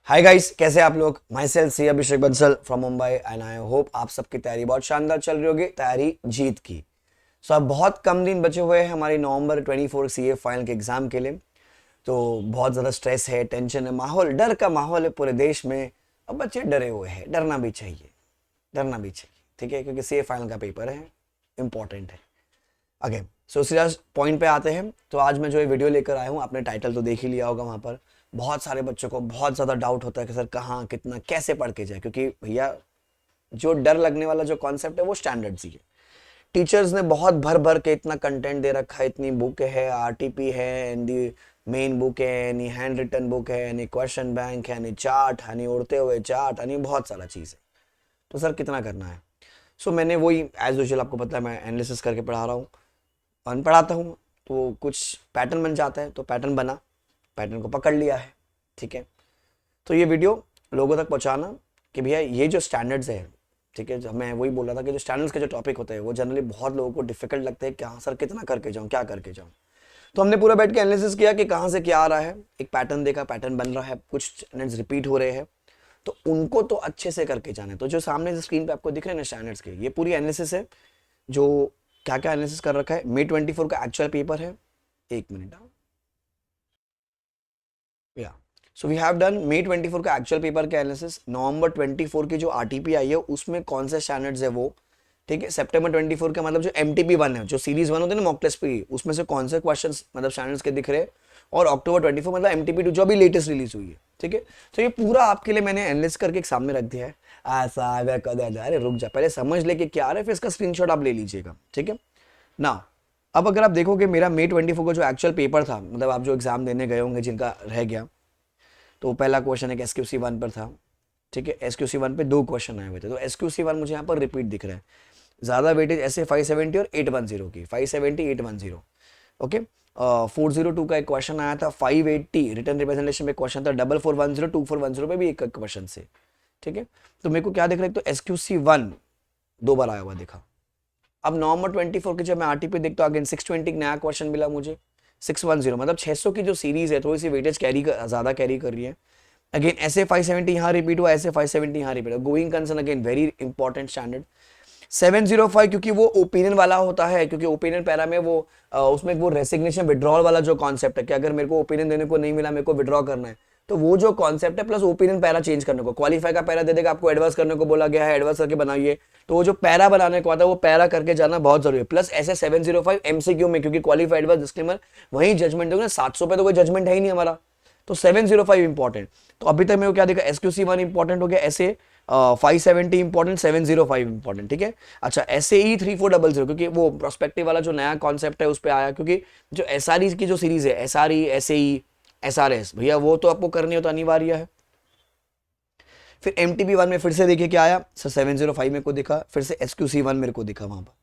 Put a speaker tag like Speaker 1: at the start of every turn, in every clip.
Speaker 1: Hi guys, कैसे आप लोग। माई सेल्फ सी Abhishek Bansal from Mumbai and I hope आप सबकी तैयारी बहुत शानदार चल रही होगी, तैयारी जीत की। अब बहुत कम दिन बचे हुए हैं हमारी नवंबर 24 सीए फाइनल के एग्जाम के लिए। तो बहुत ज़्यादा स्ट्रेस है, टेंशन है, माहौल डर का माहौल है पूरे देश में। अब बच्चे डरे हुए हैं, डरना भी चाहिए, डरना भी चाहिए, ठीक है, क्योंकि सीए फाइनल का पेपर है, इंपॉर्टेंट है। ओके, सो सीधा पॉइंट पे आते हैं। तो आज मैं जो ये वीडियो लेकर आया हूँ, आपने टाइटल तो देख ही लिया होगा। वहाँ पर बहुत सारे बच्चों को बहुत ज़्यादा डाउट होता है कि सर कहाँ कितना कैसे पढ़ के जाए, क्योंकि भैया जो डर लगने वाला जो कॉन्सेप्ट है वो स्टैंडर्ड्स ही है। टीचर्स ने बहुत भर भर के इतना कंटेंट दे रखा है, इतनी बुक है, आरटीपी है, एंड मेन बुक है, यानी हैंड रिटन बुक है, यानी क्वेश्चन बैंक है, यानी चार्ट, यानी उड़ते हुए चार्ट, यानी बहुत सारा चीज़ है। तो सर कितना करना है। सो मैंने वही एज यूजल, आपको पता है मैं एनालिसिस करके पढ़ा रहा हूँ, पढ़ाता हूँ। तो कुछ पैटर्न बन जाता है, तो पैटर्न बना, पैटर्न को पकड़ लिया है, ठीक है। तो ये वीडियो लोगों तक पहुँचाना कि भैया ये जो स्टैंडर्ड्स है, ठीक है, जब मैं वही बोल रहा था कि जो स्टैंडर्ड्स के जो टॉपिक होते हैं वो जनरली बहुत लोगों को डिफिकल्ट लगते हैं कि हाँ सर कितना करके जाऊँ, क्या करके जाऊँ। तो हमने पूरा बैठ के एनालिसिस किया कि कहाँ से क्या आ रहा है, एक पैटर्न देखा, पैटर्न बन रहा है, कुछ स्टैंडर्ड्स रिपीट हो रहे हैं, तो उनको तो अच्छे से करके जाना है। तो जो सामने स्क्रीन पे आपको दिख रहे हैं ना स्टैंडर्ड्स के, ये पूरी एनालिसिस है। जो क्या क्या एनालिसिस कर रखा है, May 24 का एक्चुअल पेपर है। एक मिनट, या so we have done May 24 का एक्चुअल पेपर का एनालिसिस। नवंबर 24 की जो आरटीपी आई है उसमें कौन से स्टैंडर्ड्स है वो, ठीक है। सितंबर 24 का मतलब जो एमटीपी 1 है, जो सीरीज 1 होते हैं ना मॉक टेस्ट पे, उसमें से कौन से क्वेश्चंस मतलब स्टैंडर्ड्स के दिख रहे हैं। और अक्टूबर 24 मतलब एमटीपी 2 जो अभी लेटेस्ट रिलीज हुई है, ठीक है। तो ये पूरा आपके लिए मैंने एनालिस करके एक सामने रख दिया है। ऐसा अरे रुक जा, पहले समझ ले कि क्या आ रहा है, फिर इसका स्क्रीनशॉट आप ले लीजिएगा, ठीक है ना। अब अगर आप देखोगे मेरा May 24 का जो एक्चुअल पेपर था, मतलब आप जो एग्जाम देने गए होंगे जिनका रह गया, तो पहला क्वेश्चन एक एसक्यूसी 1 पर था, ठीक है। एसक्यूसी 1 पे दो क्वेश्चन आए हुए थे, तो एसक्यूसी 1 मुझे यहाँ पर रिपीट दिख रहा है। ज़्यादा वेटेज ऐसे 570 और 810 की, 570 810, ओके। 402 का एक क्वेश्चन आया था, 580 रिटर्न रिप्रेजेंटेशन में क्वेश्चन था, 4410 2410 पे भी एक क्वेश्चन से, ठीक है। तो मेरे को क्या दिख रहा है, तो एसक्यूसी 1 दो बार आया हुआ दिखा। अब नवंबर 24 की जब मैं आरटीपी देखता हूँ, अगेन 620 नया क्वेश्चन मिला मुझे, 610 मतलब 600 की जो सीरीज है थोड़ी सी वेटेज ज्यादा कैरी कर रही है। अगेन ऐसे 570 यहाँ रिपीट हुआ, ऐसे 570 यहाँ रिपीट हुआ। Going concern again very important standard 705, क्योंकि वो ओपिनियन वाला होता है, क्योंकि ओपिनियन पैरा में वो उसमें वो रेसिग्नेशन विड्रॉल वाला जो कॉन्सेप्ट है कि अगर मेरे को ओपिनियन देने को नहीं मिला, मेरे को विड्रॉ करना है, तो वो जो कॉन्सेप्ट है प्लस ओपिनियन पैरा चेंज करने को, क्वालिफाई का पैरा दे देगा आपको, एडवर्स करने को बोला गया है, एडवर्स करके बनाइए। तो वो जो पैरा बनाने को आता है वो पैरा करके जाना बहुत जरूरी है। प्लस ऐसे 705 एमसीक्यू में, क्योंकि क्वालिफाइड एडवर्स डिस्क्लेमर वही जजमेंट दोगे ना, 700 पे तो कोई जजमेंट है ही नहीं हमारा, तो 705 इंपॉर्टेंट। तो अभी तक मेरे को क्या देखा, एसक्यूसी 1 इंपॉर्टेंट हो गया, ऐसे 570 इंपॉर्टेंट, 705 इंपॉर्टेंट, ठीक है। अच्छा ऐसे ही 3400, क्योंकि वो प्रोस्पेक्टिव वाला जो नया कॉन्सेप्ट है उस पर आया, क्योंकि जो एसआरई की जो सीरीज है, एसआरई, एसएई, एसआरएस, भैया वो तो आपको करनी हो तो अनिवार्य है। फिर एमटीबी 1 में फिर से देखिए क्या आया सर, 705 मेरे को दिखा, फिर से एसक्यूसी 1 मेरे को दिखा वहां पर।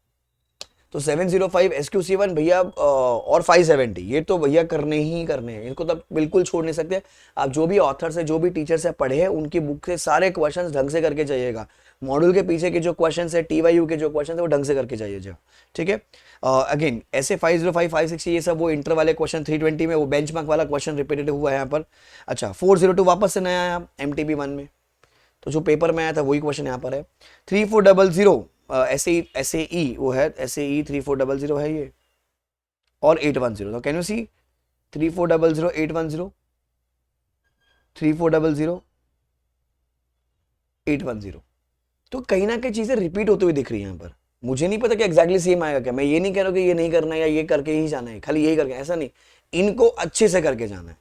Speaker 1: तो 705 एसक्यूसी 1 भैया, और 570 ये तो भैया करने ही करने हैं, इनको तो बिल्कुल छोड़ नहीं सकते। आप जो भी ऑथर से, जो भी टीचर से पढ़े हैं, उनकी बुक से सारे क्वेश्चंस ढंग से करके जाइएगा। मॉड्यूल के पीछे के जो क्वेश्चंस है, टीवाईयू के जो क्वेश्चंस है, वो ढंग से करके जाइएगा, ठीक है। अगेन ऐसे 505 560 ये सब वो इंटर वाले क्वेश्चन, 320 में वो बेंचमार्क वाला क्वेश्चन रिपीटेड हुआ है यहाँ पर। अच्छा 402 वापस से नया आया एमटीबी 1 में, तो जो पेपर में आया था वही क्वेश्चन यहाँ पर है। 3400 ऐसे ई वो है, ऐसे ई 3400 है ये, और 810, तो कैन यू सी 3400 810 3400 810, तो कहीं ना कहीं चीजें रिपीट होती हुई दिख रही है यहाँ पर। मुझे नहीं पता कि एग्जैक्टली सेम आएगा क्या, मैं ये नहीं कह रहा हूँ कि ये नहीं करना है या ये करके ही जाना है, खाली यही करके, ऐसा नहीं, इनको अच्छे से करके जाना है।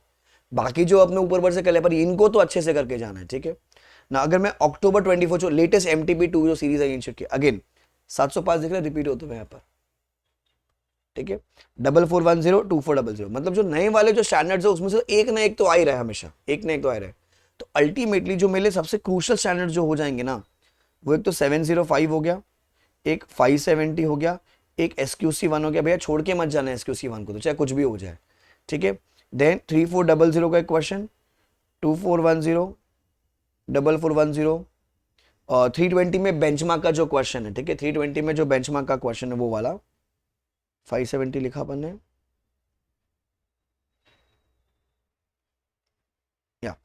Speaker 1: बाकी जो अपने ऊपर से कर ले, पर इनको तो अच्छे से करके जाना है, ठीक है ना। अगर मैं अक्टूबर 24 जो लेटेस्ट एमटीपी 2 जो सीरीज है इंस्टीट्यूट की, अगेन 705 दिख रहा है, रिपीट होते हुए यहाँ पर, ठीक है। 4410 2400, मतलब जो नए वाले जो स्टैंडर्ड्स है उसमें से एक ना एक तो आ ही रहा है, हमेशा एक ना एक तो आ ही रहा है। तो अल्टीमेटली जो मेरे सबसे क्रूशल स्टैंडर्ड जो हो जाएंगे ना, वो एक तो 705 हो गया, एक 570 हो गया, एक एसक्यूसी 1 हो गया। भैया छोड़ के मत जाना एसक्यूसी 1 को, तो चाहे कुछ भी हो जाए, ठीक है। देन 3400 का एक क्वेश्चन, 2410 4410, 320 में बेंचमार्क का जो क्वेश्चन है, ठीक है, 320 में जो बेंचमार्क का क्वेश्चन है वो वाला 570 लिखा अपन ने, या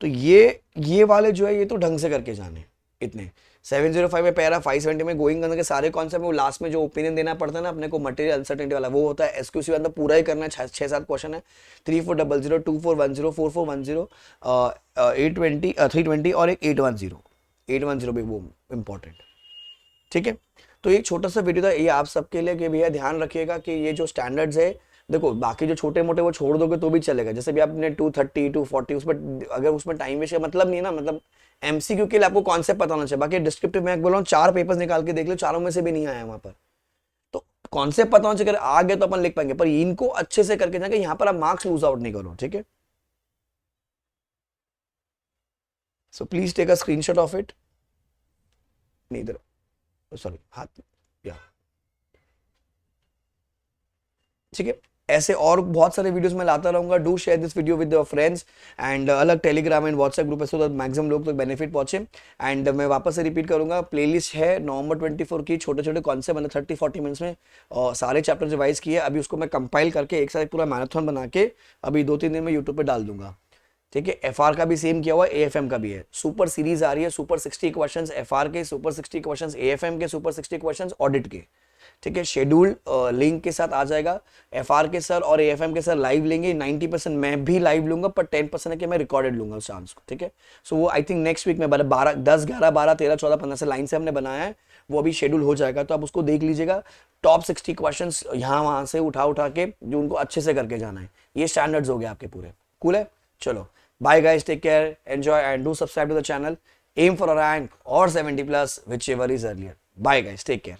Speaker 1: तो ये वाले जो है ये तो ढंग से करके जाने इतने 705 में पैरा 570 में गोइंग करने के सारे कॉन्सेप्ट, वो लास्ट में जो ओपिनियन देना पड़ता है ना अपने को मटेरियल अनसर्टेनिटी वाला, वो होता है एसक्यूसी अंदर पूरा ही करना है। 6-7 क्वेश्चन है, 3400 2410 4410 820 320 और एक 810 भी वो इंपॉर्टेंट। ठीक है, तो एक छोटा सा वीडियो था ये आप सबके लिए कि भैया ध्यान रखिएगा कि ये जो स्टैंडर्ड्स है, देखो बाकी जो छोटे मोटे वो छोड़ दोगे तो भी चलेगा, जैसे भी आपने 230 240 उसमें अगर उसमें टाइम वेस्ट का मतलब नहीं है ना, मतलब एमसीक्यू के लिए आपको कॉन्सेप्ट पता होना चाहिए। बाकी डिस्क्रिप्टिव मैं बोल रहा हूँ 4 पेपर्स निकाल के देख लो, चारों में से भी नहीं आया वहां पर, तो कॉन्सेप्ट पता होना चाहिए, अगर आ गए तो अपन लिख पाएंगे, पर इनको अच्छे से करके जाएंगे, यहाँ पर आप मार्क्स लूज आउट नहीं करो। ठीक है, so please take a screenshot of it, नहीं इधर सॉरी हाथ या, ठीक है। ऐसे और बहुत सारे वीडियोस मैं लाता रहूंगा। Do share this video with your friends and अलग टेलीग्राम एंड व्हाट्सएप ग्रुप है सो दैट मैक्सिमम लोग तक बेनिफिट पहुंचे। एंड मैं वापस से रिपीट करूंगा, प्लेलिस्ट है नवंबर 24 की, छोटे छोटे कॉन्सेप्ट मैंने 30-40 मिनट्स में सारे चैप्टर रिवाइज किए। अभी उसको मैं कंपाइल करके एक साथ पूरा मैराथन बना के अभी 2-3 दिन में यूट्यूब पे डाल दूंगा। ठीक है, एफआर का भी सेम किया हुआ है, एएफएम का भी है। सुपर सीरीज आ रही है, सुपर 60 क्वेश्चंस एफआर के, सुपर 60 क्वेश्चंस एएफएम के, सुपर 60 क्वेश्चंस ऑडिट के। ठीक है, शेड्यूल लिंक के साथ आ जाएगा। एफआर के सर और एएफएम के सर लाइव लेंगे, 90% मैं भी लाइव लूंगा, पर 10% है कि मैं रिकॉर्डेड लूंगा उस चांस को। ठीक है, सो वो आई थिंक नेक्स्ट वीक में 12 10 11 12 13 14 15 से लाइन से हमने बनाया है, वो अभी शेड्यूल हो जाएगा, तो आप उसको देख लीजिएगा। टॉप 60 क्वेश्चंस यहाँ वहां से उठा उठा के जो उनको अच्छे से करके जाना है, ये स्टैंडर्ड्स हो गए आपके पूरे। कूल है, चलो bye guys, take care, enjoy and do subscribe to the channel. Aim for a rank or 70+, whichever is earlier. Bye guys, take care.